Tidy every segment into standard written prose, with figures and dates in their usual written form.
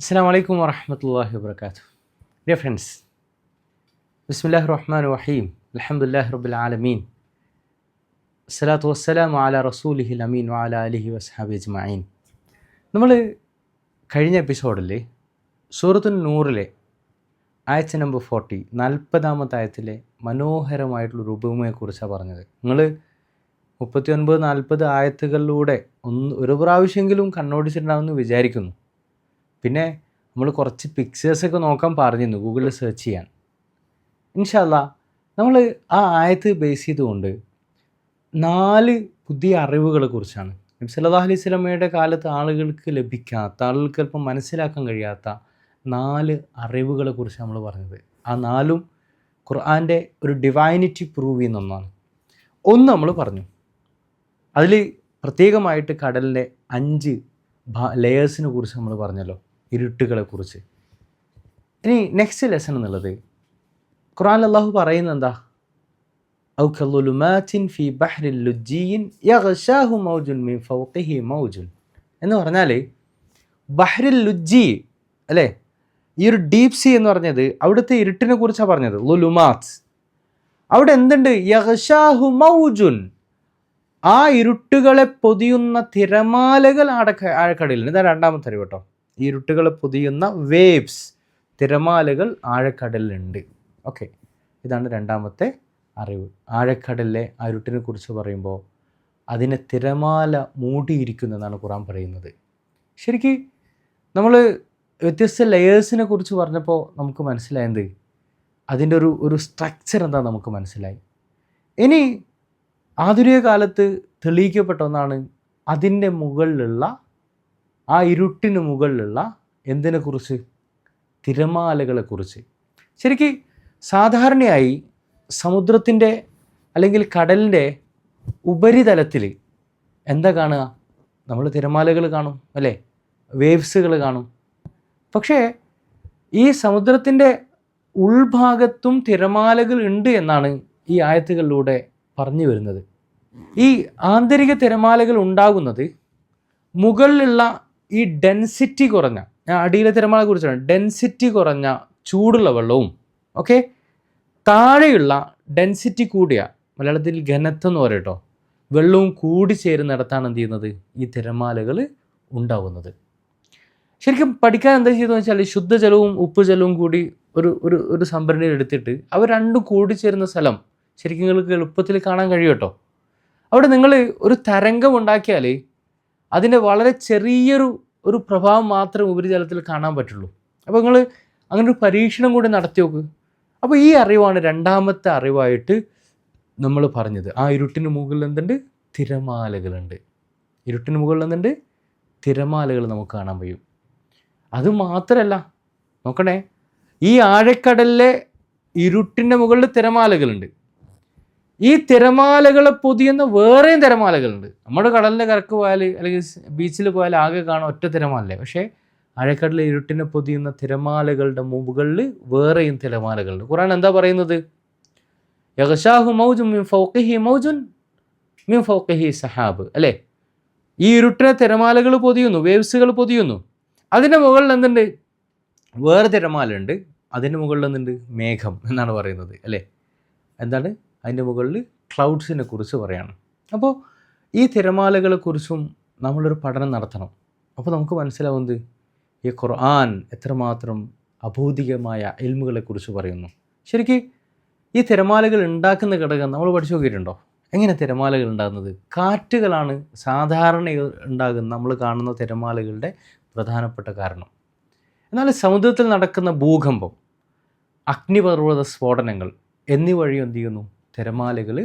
അസ്സലാമു അലൈക്കും വറഹ്മത്തുള്ളാഹി വബറകാതുഹു. ഡിയർ ഫ്രണ്ട്സ്, ബിസ്മില്ലാഹിർ റഹ്മാനിർ റഹീം, അൽഹംദുലില്ലാഹി റബ്ബിൽ ആലമീൻ, അസ്സലാത്തു വസ്സലാമു അലാ റസൂലിഹിൽ അമീൻ വഅലാ ആലിഹി വസ്ഹബിഹി അജ്മഈൻ. നമ്മൾ കഴിഞ്ഞ എപ്പിസോഡിൽ സൂറത്തുൻ നൂറിലെ ആയത്ത് നമ്പർ 40 ആയത്തിലെ മനോഹരമായിട്ടുള്ളൊരു ഉപമയെക്കുറിച്ചാണ് പറഞ്ഞത്. നിങ്ങൾ 39-40 ആയത്തുകളിലൂടെ ഒരു പ്രാവശ്യമെങ്കിലും കണ്ണോടിച്ചിട്ടുണ്ടാവുമെന്ന് വിചാരിക്കുന്നു. പിന്നെ നമ്മൾ കുറച്ച് പിക്ചേഴ്സൊക്കെ നോക്കാൻ പറഞ്ഞിരുന്നു ഗൂഗിളിൽ സെർച്ച് ചെയ്യാൻ. ഇൻഷാ അല്ലാഹ് നമ്മൾ ആ ആയത്ത് ബേസ് ചെയ്തുകൊണ്ട് 4 പുതിയ അറിവുകളെ കുറിച്ചാണ്, നബി സല്ലല്ലാഹു അലൈഹി വസല്ലമയുടെ കാലത്ത് ആളുകൾക്ക് ലഭിക്കാത്ത, ആളുകൾക്ക് അല്പം മനസ്സിലാക്കാൻ കഴിയാത്ത 4 അറിവുകളെ കുറിച്ച് നമ്മൾ പറഞ്ഞത്. ആ 4ഉം ഖുർആൻ്റെ ഒരു ഡിവൈനിറ്റി പ്രൂവ് ചെയ്യുന്ന ഒന്നാണ്. ഒന്ന് നമ്മൾ പറഞ്ഞു, അതിൽ പ്രത്യേകമായിട്ട് കടലിൻ്റെ 5 ലെയേഴ്സിനെ കുറിച്ച് നമ്മൾ പറഞ്ഞല്ലോ, ഇരുട്ടുകളെക്കുറിച്ച്. ഇനി നെക്സ്റ്റ് ലെസൺ എന്നുള്ളത് ഖുർആനിൽ അല്ലാഹു പറയുന്നത് എന്താ? ഔ കളുലുമാത്തിൻ ഫീ ബഹ്രിൽ ലുജ്ജിയിൻ യഗ്ശാഹു മൗജുൻ മിൻ ഫൗഖിഹി മൗജുൻ എന്ന് പറഞ്ഞാൽ ബഹ്രിൽ ലുജ്ജി അല്ലേ, ഈ ഒരു ഡീപ് സീ എന്ന് പറഞ്ഞത് അവിടുത്തെ ഇരുട്ടിനെ കുറിച്ചാണ് പറഞ്ഞത്. ലുലുമാത്ത്, അവിടെ എന്തുണ്ട്? യഗ്ശാഹു മൗജുൻ, ആ ഇരുട്ടുകളെ പൊതിയുന്ന തിരമാലകൾ ആഴക്കടലിൽ. ഇതാണ് രണ്ടാമത്തെ അറിവ് കേട്ടോ. ഈ ഇരുട്ടുകളെ പൊതിയുന്ന വേവ്സ്, തിരമാലകൾ ആഴക്കടലിലുണ്ട്. ഓക്കെ, ഇതാണ് രണ്ടാമത്തെ അറിവ്. ആഴക്കടലിലെ ആ ഇരുട്ടിനെ കുറിച്ച് പറയുമ്പോൾ അതിനെ തിരമാല മൂടിയിരിക്കുന്നതാണ് ഖുർആൻ പറയുന്നത്. ശരിക്കും നമ്മൾ വ്യത്യസ്ത ലെയേഴ്സിനെ കുറിച്ച് പറഞ്ഞപ്പോൾ നമുക്ക് മനസ്സിലായത് അതിൻ്റെ ഒരു സ്ട്രക്ചർ എന്താ നമുക്ക് മനസ്സിലായി. ഇനി ആധുനിക കാലത്ത് തെളിയിക്കപ്പെട്ട ഒന്നാണ് അതിൻ്റെ മുകളിലുള്ള, ആ ഇരുട്ടിന് മുകളിലുള്ള എന്തിനെക്കുറിച്ച്? തിരമാലകളെക്കുറിച്ച്. ശരിക്കും സാധാരണയായി സമുദ്രത്തിൻ്റെ അല്ലെങ്കിൽ കടലിൻ്റെ ഉപരിതലത്തിൽ എന്താ കാണുക? നമ്മൾ തിരമാലകൾ കാണും അല്ലേ, വേവ്സുകൾ കാണും. പക്ഷേ ഈ സമുദ്രത്തിൻ്റെ ഉൾഭാഗത്തും തിരമാലകൾ ഉണ്ട് എന്നാണ് ഈ ആയത്തുകളിലൂടെ പറഞ്ഞു വരുന്നത്. ഈ ആന്തരിക തിരമാലകൾ ഉണ്ടാകുന്നത് മുകളിലുള്ള ഈ ഡെൻസിറ്റി കുറഞ്ഞ, ഞാൻ അടിയിലെ തിരമാലയെ കുറിച്ചാണ്, ഡെൻസിറ്റി കുറഞ്ഞ ചൂടുള്ള വെള്ളവും, ഓക്കെ, താഴെയുള്ള ഡെൻസിറ്റി കൂടിയ, മലയാളത്തിൽ ഘനത്വം എന്ന് പറയട്ടോ, വെള്ളവും കൂടി ചേരുന്നിടത്താണ് എന്ത് ചെയ്യുന്നത്? ഈ തിരമാലകൾ ഉണ്ടാവുന്നത്. ശരിക്കും പഠിക്കാൻ എന്താ ചെയ്തതെന്ന് വെച്ചാൽ ശുദ്ധജലവും ഉപ്പുജലവും കൂടി ഒരു സംഭരണിയിൽ എടുത്തിട്ട് അവർ രണ്ടും കൂടിച്ചേരുന്ന സ്ഥലം ശരിക്കും നിങ്ങൾക്ക് എളുപ്പത്തിൽ കാണാൻ കഴിയും കേട്ടോ. അവിടെ നിങ്ങൾ ഒരു തരംഗം ഉണ്ടാക്കിയാൽ അതിൻ്റെ വളരെ ചെറിയൊരു പ്രഭാവം മാത്രമേ ഉപരിതലത്തിൽ കാണാൻ പറ്റുള്ളൂ. അപ്പോൾ നിങ്ങൾ അങ്ങനെ ഒരു പരീക്ഷണം കൂടി നടത്തി നോക്ക്. അപ്പോൾ ഈ അറിവാണ് രണ്ടാമത്തെ അറിവായിട്ട് നമ്മൾ പറഞ്ഞത്. ആ ഇരുട്ടിന് മുകളിൽ എന്തുണ്ട്? തിരമാലകളുണ്ട്. ഇരുട്ടിന് മുകളിൽ എന്തുണ്ട്? തിരമാലകൾ നമുക്ക് കാണാൻ കഴിയും. അതുമാത്രമല്ല, നോക്കണേ, ഈ ആഴക്കടലിലെ ഇരുട്ടിൻ്റെ മുകളിൽ തിരമാലകളുണ്ട്. ഈ തിരമാലകളെ പൊതിയുന്ന വേറെയും തിരമാലകളുണ്ട്. നമ്മുടെ കടലിൻ്റെ കരക്ക് പോയാൽ അല്ലെങ്കിൽ ബീച്ചിൽ പോയാൽ ആകെ കാണാൻ ഒറ്റ തിരമാലല്ലേ. പക്ഷേ ആഴക്കടലിലെ ഇരുട്ടിനെ പൊതിയുന്ന തിരമാലകളുടെ മുകളിൽ വേറെയും തിരമാലകളുണ്ട്. ഖുർആൻ എന്താ പറയുന്നത്? യഗ്ശാഹു മൗജുൻ മിൻ ഫൗഖിഹി മൗജുൻ മിൻ ഫൗഖിഹി സഹാബ് അല്ലേ. ഈ ഇരുട്ടിനെ തിരമാലകൾ പൊതിയുന്നു, വേവ്സുകൾ പൊതിയുന്നു. അതിൻ്റെ മുകളിൽ എന്തുണ്ട്? വേറെ തിരമാലയുണ്ട്. അതിൻ്റെ മുകളിൽ എന്തുണ്ട്? മേഘം എന്നാണ് പറയുന്നത് അല്ലേ. എന്താണ് അതിൻ്റെ മുകളിൽ? ക്ലൗഡ്സിനെ കുറിച്ച് പറയാണ്. അപ്പോൾ ഈ തിരമാലകളെക്കുറിച്ചും നമ്മളൊരു പഠനം നടത്തണം. അപ്പോൾ നമുക്ക് മനസ്സിലാവുന്നത് ഈ ഖുർആൻ എത്രമാത്രം അഭൗതികമായ ഇൽമുകളെക്കുറിച്ച് പറയുന്നു. ശരിക്കും ഈ തിരമാലകൾ ഉണ്ടാക്കുന്ന ഘടകം നമ്മൾ പഠിച്ചു നോക്കിയിട്ടുണ്ടോ? എങ്ങനെ തിരമാലകൾ ഉണ്ടാകുന്നത്? കാറ്റുകളാണ് സാധാരണ ഉണ്ടാകുന്ന, നമ്മൾ കാണുന്ന തിരമാലകളുടെ പ്രധാനപ്പെട്ട കാരണം. എന്നാൽ സമുദ്രത്തിൽ നടക്കുന്ന ഭൂകമ്പം, അഗ്നിപർവ്വത സ്ഫോടനങ്ങൾ എന്നിവ വഴി എന്ത് ചെയ്യുന്നു? തിരമാലകൾ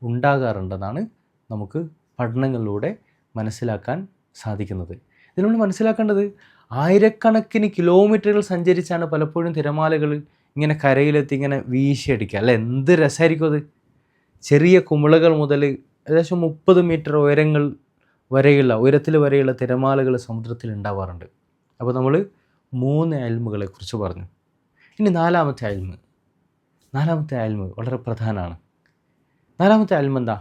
ഉണ്ടാകാറുണ്ടെന്നാണ് നമുക്ക് പഠനങ്ങളിലൂടെ മനസ്സിലാക്കാൻ സാധിക്കുന്നത്. ഇതിൽ നമ്മൾ മനസ്സിലാക്കേണ്ടത് ആയിരക്കണക്കിന് കിലോമീറ്ററുകൾ സഞ്ചരിച്ചാണ് പലപ്പോഴും തിരമാലകൾ ഇങ്ങനെ കരയിലെത്തി ഇങ്ങനെ വീശിയടിക്കുക അല്ല. എന്ത് രസമായിരിക്കും അത്! ചെറിയ കുമിളകൾ മുതൽ ഏകദേശം 30 മീറ്റർ ഉയരത്തിൽ വരെയുള്ള തിരമാലകൾ സമുദ്രത്തിൽ ഉണ്ടാവാറുണ്ട്. അപ്പോൾ നമ്മൾ 3 ഇൽമുകളെ കുറിച്ച് പറഞ്ഞു. ഇനി നാലാമത്തെ ഇൽമ് വളരെ പ്രധാനമാണ്. നാലാമത്തെ ഇൽമ് എന്താ?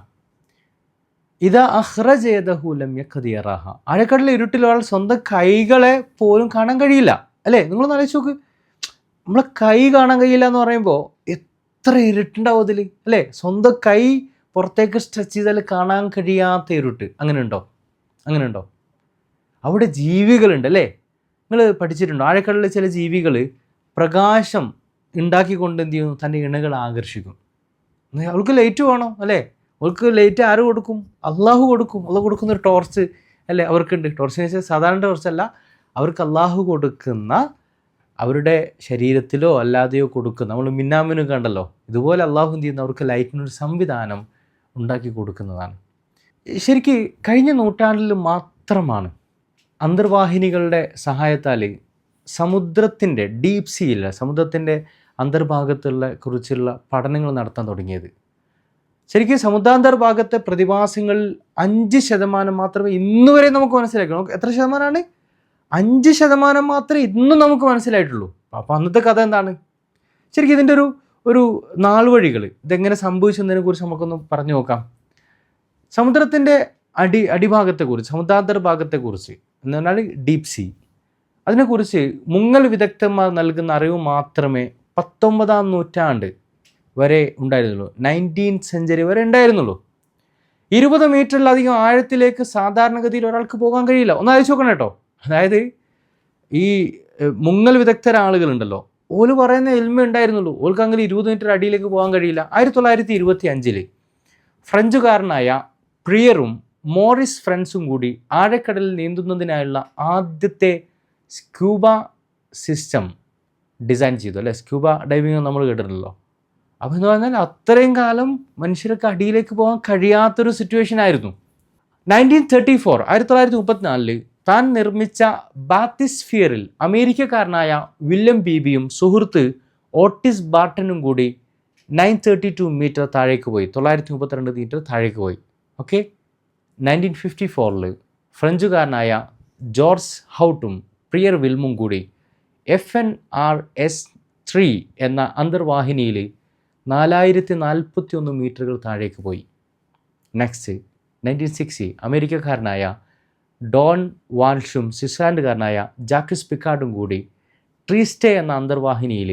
ഇതാ അഖ്റജ യദഹു ലം യഖദി യറാഹ. ആഴക്കടലിലെ ഇരുട്ടിൽ ഒരാൾ സ്വന്തം കൈകളെ പോലും കാണാൻ കഴിയില്ല അല്ലേ? നിങ്ങളൊന്ന് ആലോചിച്ച് നോക്ക്. നമ്മളെ കൈ കാണാൻ കഴിയില്ല എന്ന് പറയുമ്പോൾ എത്ര ഇരുട്ടുണ്ടാവും അതിൽ, അല്ലേ? സ്വന്തം കൈ പുറത്തേക്ക് സ്ട്രെച്ച് ചെയ്താൽ കാണാൻ കഴിയാത്ത ഇരുട്ട്. അങ്ങനെ ഉണ്ടോ? അവിടെ ജീവികളുണ്ട്, അല്ലേ? നിങ്ങൾ പഠിച്ചിട്ടുണ്ടോ? ആഴക്കടലിലെ ചില ജീവികൾ പ്രകാശം ഉണ്ടാക്കിക്കൊണ്ട് എന്ത് ചെയ്യുന്നു? തൻ്റെ ഇണകൾ ആകർഷിക്കും. അവൾക്ക് ലൈറ്റ് വേണം, അല്ലേ? അവൾക്ക് ലൈറ്റ് ആര് കൊടുക്കും? അള്ളാഹു കൊടുക്കും. അള്ളാഹു കൊടുക്കുന്ന ഒരു ടോർച്ച്, അല്ലേ, അവർക്കുണ്ട്. ടോർച്ചിന് വെച്ചാൽ സാധാരണ ടോർച്ചല്ല, അവർക്ക് അള്ളാഹു കൊടുക്കുന്ന, അവരുടെ ശരീരത്തിലോ അല്ലാതെയോ കൊടുക്കുന്ന, നമ്മൾ മിന്നാമിനും കണ്ടല്ലോ, ഇതുപോലെ അള്ളാഹു എന്ത് ചെയ്യുന്ന അവർക്ക് ലൈറ്റിനൊരു സംവിധാനം ഉണ്ടാക്കി കൊടുക്കുന്നതാണ്. ശരിക്ക് കഴിഞ്ഞ നൂറ്റാണ്ടിൽ മാത്രമാണ് അന്തർവാഹിനികളുടെ സഹായത്താൽ സമുദ്രത്തിൻ്റെ ഡീപ് സീയിൽ, സമുദ്രത്തിൻ്റെ അന്തർഭാഗത്തുള്ള കുറിച്ചുള്ള പഠനങ്ങൾ നടത്താൻ തുടങ്ങിയത്. ശരിക്കും സമുദ്രാന്തർഭാഗത്തെ പ്രതിഭാസങ്ങളിൽ 5% മാത്രമേ ഇന്നുവരെ നമുക്ക് മനസ്സിലാക്കൂ. എത്ര ശതമാനമാണ്? 5% മാത്രമേ ഇന്നും നമുക്ക് മനസ്സിലായിട്ടുള്ളൂ. അപ്പോൾ അന്നത്തെ കഥ എന്താണ്? ശരിക്കും ഇതിൻ്റെ ഒരു നാൾവഴികൾ, ഇതെങ്ങനെ സംഭവിച്ചതിനെ കുറിച്ച് നമുക്കൊന്ന് പറഞ്ഞു നോക്കാം. സമുദ്രത്തിൻ്റെ അടിഭാഗത്തെക്കുറിച്ച്, സമുദ്രാന്തർഭാഗത്തെക്കുറിച്ച് എന്ന് പറഞ്ഞാൽ ഡീപ് സീ, അതിനെക്കുറിച്ച് മുങ്ങൽ വിദഗ്ധന്മാർ നൽകുന്ന അറിവ് മാത്രമേ 19-ാം നൂറ്റാണ്ട് വരെ ഉണ്ടായിരുന്നുള്ളൂ. 19th സെഞ്ച്വറി വരെ ഉണ്ടായിരുന്നുള്ളൂ. 20 മീറ്ററിലധികം ആഴത്തിലേക്ക് സാധാരണഗതിയിൽ ഒരാൾക്ക് പോകാൻ കഴിയില്ല. ഒന്ന് ആലോചിച്ച് നോക്കണം കേട്ടോ. അതായത് ഈ മുങ്ങൽ വിദഗ്ധരാളുകളുണ്ടല്ലോ, ഓല് പറയുന്ന എൽമ ഉണ്ടായിരുന്നുള്ളൂ. ഓൾക്ക് അങ്ങനെ 20 മീറ്റർ അടിയിലേക്ക് പോകാൻ കഴിയില്ല. 1925 ഫ്രഞ്ചുകാരനായ പ്രിയറും മോറിസ് ഫ്രൻസും കൂടി ആഴക്കടലിൽ നീന്തുന്നതിനായുള്ള ആദ്യത്തെ സ്ക്യൂബ സിസ്റ്റം ഡിസൈൻ ചെയ്തു, അല്ലേ? സ്ക്യൂബ ഡൈവിങ് നമ്മൾ കേട്ടിട്ടുണ്ടല്ലോ. അപ്പോൾ എന്ന് പറഞ്ഞാൽ അത്രയും കാലം മനുഷ്യർക്ക് അടിയിലേക്ക് പോകാൻ കഴിയാത്തൊരു സിറ്റുവേഷൻ ആയിരുന്നു. 1934 താൻ നിർമ്മിച്ച ബാത്തിസ്ഫിയറിൽ അമേരിക്കക്കാരനായ വില്യം ബീബിയും സുഹൃത്ത് ഓട്ടിസ് ബാർട്ടനും കൂടി 932 മീറ്റർ താഴേക്ക് പോയി. 932 മീറ്റർ താഴേക്ക് പോയി. ഓക്കെ. 1954 ഫ്രഞ്ചുകാരനായ ജോർജ് ഹൗട്ടും പ്രിയർ വിൽമും കൂടി FNRS-3 എന്ന അന്തർവാഹിനിയിൽ 4041 മീറ്ററുകൾ താഴേക്ക് പോയി. നെക്സ്റ്റ് 1960 അമേരിക്കക്കാരനായ ഡോൺ വാൾഷും സ്വിറ്റ്സർലാൻഡുകാരനായ ജാക്വിസ് പിക്കാർഡും കൂടി ട്രീസ്റ്റേ എന്ന അന്തർവാഹിനിയിൽ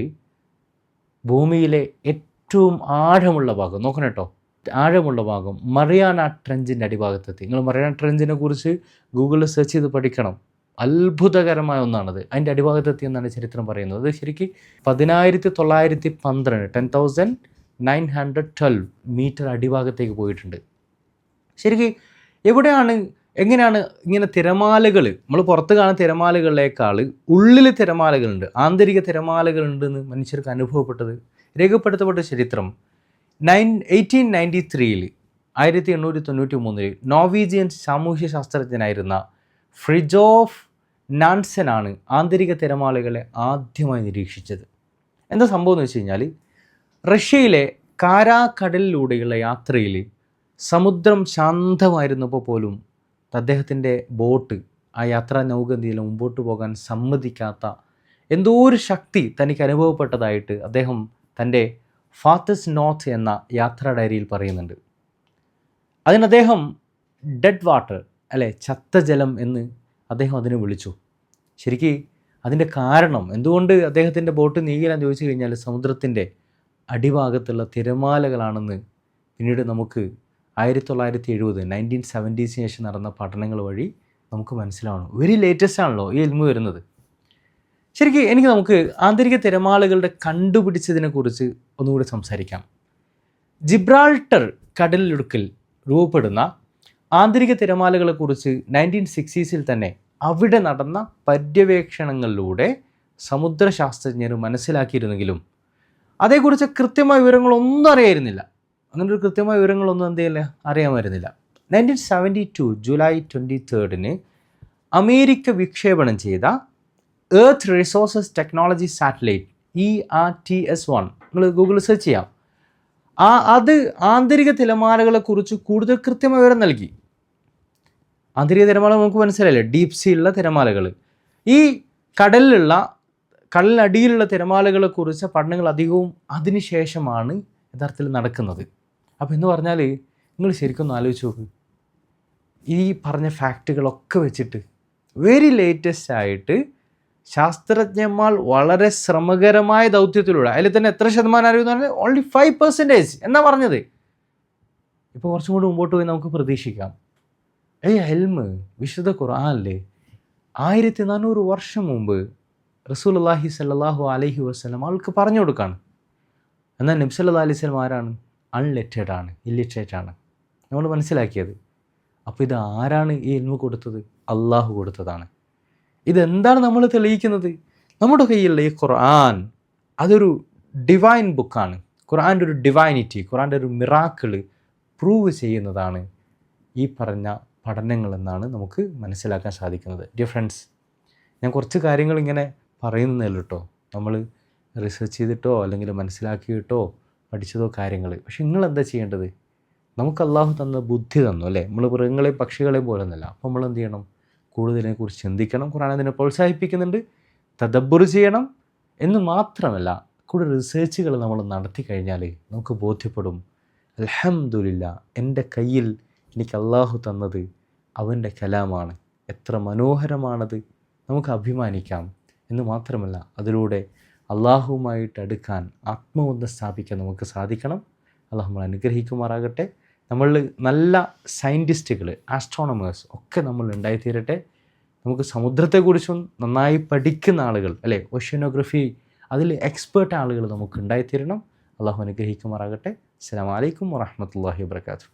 ഭൂമിയിലെ ഏറ്റവും ആഴമുള്ള ഭാഗം, നോക്കണം കേട്ടോ, ആഴമുള്ള ഭാഗം മറിയാന ട്രെഞ്ചിൻ്റെ അടിഭാഗത്തെത്തി. നിങ്ങൾ മറിയാന ട്രെഞ്ചിനെ കുറിച്ച് ഗൂഗിളിൽ സെർച്ച് ചെയ്ത് പഠിക്കണം. അത്ഭുതകരമായ ഒന്നാണത്. അതിൻ്റെ അടിഭാഗത്തെത്തി എന്നാണ് ചരിത്രം പറയുന്നത്. അത് ശരിക്കും 1912 10,912 മീറ്റർ അടിഭാഗത്തേക്ക് പോയിട്ടുണ്ട്. ശരിക്കും എങ്ങനെയാണ് ഇങ്ങനെ തിരമാലകൾ, നമ്മൾ പുറത്ത് കാണുന്ന തിരമാലകളിലേക്കാൾ ഉള്ളിൽ തിരമാലകളുണ്ട്, ആന്തരിക തിരമാലകളുണ്ടെന്ന് മനുഷ്യർക്ക് അനുഭവപ്പെട്ടത്, രേഖപ്പെടുത്തപ്പെട്ട ചരിത്രം 1893 1893 നോർവീജിയൻ സാമൂഹ്യ ശാസ്ത്രജ്ഞനായിരുന്ന ഫ്രിജോഫ് നാൻസനാണ് ആന്തരിക തിരമാലകളെ ആദ്യമായി നിരീക്ഷിച്ചത്. എന്താ സംഭവം എന്ന് വെച്ച് കഴിഞ്ഞാൽ, റഷ്യയിലെ കാരാക്കടലിലൂടെയുള്ള യാത്രയിൽ സമുദ്രം ശാന്തമായിരുന്നപ്പോൾ പോലും അദ്ദേഹത്തിൻ്റെ ബോട്ട്, ആ യാത്രാ നൗകന്തിയിൽ മുമ്പോട്ട് പോകാൻ സമ്മതിക്കാത്ത എന്തോ ഒരു ശക്തി തനിക്ക് അനുഭവപ്പെട്ടതായിട്ട് അദ്ദേഹം തൻ്റെ ഫാത്തേഴ്സ് നോട്ട് എന്ന യാത്രാ ഡയറിയിൽ പറയുന്നുണ്ട്. അതിന് അദ്ദേഹം ഡെഡ് വാട്ടർ, അല്ലെ, ചത്ത ജലം എന്ന് അദ്ദേഹം അതിനെ വിളിച്ചു. ശരിക്കും അതിൻ്റെ കാരണം എന്തുകൊണ്ട് അദ്ദേഹത്തിൻ്റെ ബോട്ട് നീങ്ങില്ലാന്ന് ചോദിച്ചു കഴിഞ്ഞാൽ സമുദ്രത്തിൻ്റെ അടിഭാഗത്തുള്ള തിരമാലകളാണെന്ന് പിന്നീട് നമുക്ക് 1970 1970 ശേഷം നടന്ന പഠനങ്ങൾ വഴി നമുക്ക് മനസ്സിലാവണം. വെരി ലേറ്റസ്റ്റ് ആണല്ലോ ഈ ഇൽമു വരുന്നത്. ശരിക്കും നമുക്ക് ആന്തരിക തിരമാലകളുടെ കണ്ടുപിടിച്ചതിനെക്കുറിച്ച് ഒന്നുകൂടി സംസാരിക്കാം. ജിബ്രാൾട്ടർ കടലിടുക്കിൽ രൂപപ്പെടുന്ന ആന്തരിക തിരമാലകളെക്കുറിച്ച് 1960s തന്നെ അവിടെ നടന്ന പര്യവേക്ഷണങ്ങളിലൂടെ സമുദ്രശാസ്ത്രജ്ഞർ മനസ്സിലാക്കിയിരുന്നെങ്കിലും അതേക്കുറിച്ച് കൃത്യമായ വിവരങ്ങളൊന്നും അറിയായിരുന്നില്ല. അങ്ങനൊരു കൃത്യമായ വിവരങ്ങളൊന്നും അറിയാമായിരുന്നില്ല. 1972 ജൂലൈ 23 അമേരിക്ക വിക്ഷേപണം ചെയ്ത earth resources technology satellite ERTS-1, നിങ്ങൾ ഗൂഗിളിൽ സെർച്ച് ചെയ്യാം, അത് ആന്തരിക തിരമാലകളെക്കുറിച്ച് കൂടുതൽ കൃത്യമായ വിവരം നൽകി. ആന്തരിക തിരമാലകൾ നമുക്ക് മനസ്സിലായില്ലേ, ഡീപ് സീയിലുള്ള തിരമാലകൾ. ഈ കടലിനടിയിലുള്ള തിരമാലകളെക്കുറിച്ച് പഠനങ്ങൾ അധികവും അതിനുശേഷമാണ് യഥാർത്ഥത്തിൽ നടക്കുന്നത്. അപ്പോൾ എന്ന് പറഞ്ഞാൽ നിങ്ങൾ ശരിക്കും ആലോചിച്ച് നോക്ക്, ഈ പറഞ്ഞ ഫാക്റ്റുകളൊക്കെ വെച്ചിട്ട് വെരി ലേറ്റസ്റ്റ് ആയിട്ട് ശാസ്ത്രജ്ഞന്മാർ വളരെ ശ്രമകരമായ ദൗത്യത്തിലൂടെ, അതിൽ തന്നെ എത്ര ശതമാനം അറിയുമെന്ന് പറഞ്ഞാൽ ഓൺലി 5% എന്നാ പറഞ്ഞത്. ഇപ്പോൾ കുറച്ചും കൂടി മുമ്പോട്ട് പോയി നമുക്ക് പ്രതീക്ഷിക്കാം. ഇൽമ് വിശുദ്ധ ഖുർആനിൽ 1400 വർഷം മുമ്പ് റസൂലുള്ളാഹി സ്വല്ലല്ലാഹു അലൈഹി വസല്ലം ആൾക്ക് പറഞ്ഞു കൊടുക്കുകയാണ്. എന്നാൽ നബി സല്ലല്ലാഹു അലൈഹി വസല്ലം ആരാണ്? അൺലെറ്റേഡ് ആണ്, ഇല്ലിറ്ററേറ്റ് ആണ്. നമ്മൾ മനസ്സിലാക്കിയത്. അപ്പോൾ ഇത് ആരാണ് ഈ ഇൽമ് കൊടുത്തത്? അള്ളാഹു കൊടുത്തതാണ്. ഇതെന്താണ് നമ്മൾ തെളിയിക്കുന്നത്? നമ്മുടെ കയ്യിലുള്ള ഈ ഖുർആൻ അതൊരു ഡിവൈൻ ബുക്കാണ്. ഖുർആൻ്റെ ഒരു ഡിവൈനിറ്റി, ഖുർആൻ്റെ ഒരു മിറാക്കിള് പ്രൂവ് ചെയ്യുന്നതാണ് ഈ പറഞ്ഞ പഠനങ്ങളെന്നാണ് നമുക്ക് മനസ്സിലാക്കാൻ സാധിക്കുന്നത്. ഡിയർ ഫ്രണ്ട്സ്, ഞാൻ കുറച്ച് കാര്യങ്ങൾ ഇങ്ങനെ പറയുന്നതല്ലോ കേട്ടോ, നമ്മൾ റിസർച്ച് ചെയ്തിട്ടോ അല്ലെങ്കിൽ മനസ്സിലാക്കിയിട്ടോ പഠിച്ചതോ കാര്യങ്ങൾ. പക്ഷെ നിങ്ങളെന്താ ചെയ്യേണ്ടത്? നമുക്ക് അള്ളാഹു തന്ന ബുദ്ധി തന്നു അല്ലേ, നമ്മൾ മൃഗങ്ങളെയും പക്ഷികളെയും പോലെ ഒന്നല്ല. അപ്പോൾ നമ്മൾ എന്ത് ചെയ്യണം? കൂടുതലിനെക്കുറിച്ച് ചിന്തിക്കണം. ഖുർആൻ അതിനെ പ്രോത്സാഹിപ്പിക്കുന്നുണ്ട്. തദബ്ബുർ ചെയ്യണം എന്ന് മാത്രമല്ല, കൂടുതൽ റിസർച്ചുകൾ നമ്മൾ നടത്തി കഴിഞ്ഞാൽ നമുക്ക് ബോധ്യപ്പെടും, അൽഹംദുലില്ലാ, എൻ്റെ കയ്യിൽ എനിക്ക് അള്ളാഹു തന്നത് അവൻ്റെ കലാമാണ്, എത്ര മനോഹരമാണത്, നമുക്ക് അഭിമാനിക്കാം എന്ന് മാത്രമല്ല, അതിലൂടെ അള്ളാഹുവുമായിട്ട് അടുക്കാൻ, ആത്മബന്ധം സ്ഥാപിക്കാൻ നമുക്ക് സാധിക്കണം. അള്ളാഹു നമ്മൾ അനുഗ്രഹിക്കുമാറാകട്ടെ. നമ്മൾ നല്ല സയൻറ്റിസ്റ്റുകൾ, ആസ്ട്രോണമേഴ്സ് ഒക്കെ നമ്മൾ ഉണ്ടായിത്തീരട്ടെ. നമുക്ക് സമുദ്രത്തെക്കുറിച്ചും നന്നായി പഠിക്കുന്ന ആളുകൾ അല്ലേ, ഓഷ്യനോഗ്രഫി അതിൽ എക്സ്പേർട്ട് ആളുകൾ നമുക്ക് ഉണ്ടായിത്തീരണം. അള്ളാഹു അനുഗ്രഹിക്കുമാറാകട്ടെ. അസ്സലാമു അലൈക്കും വറഹ്മത്തുള്ളാഹി വബറകാതുഹു.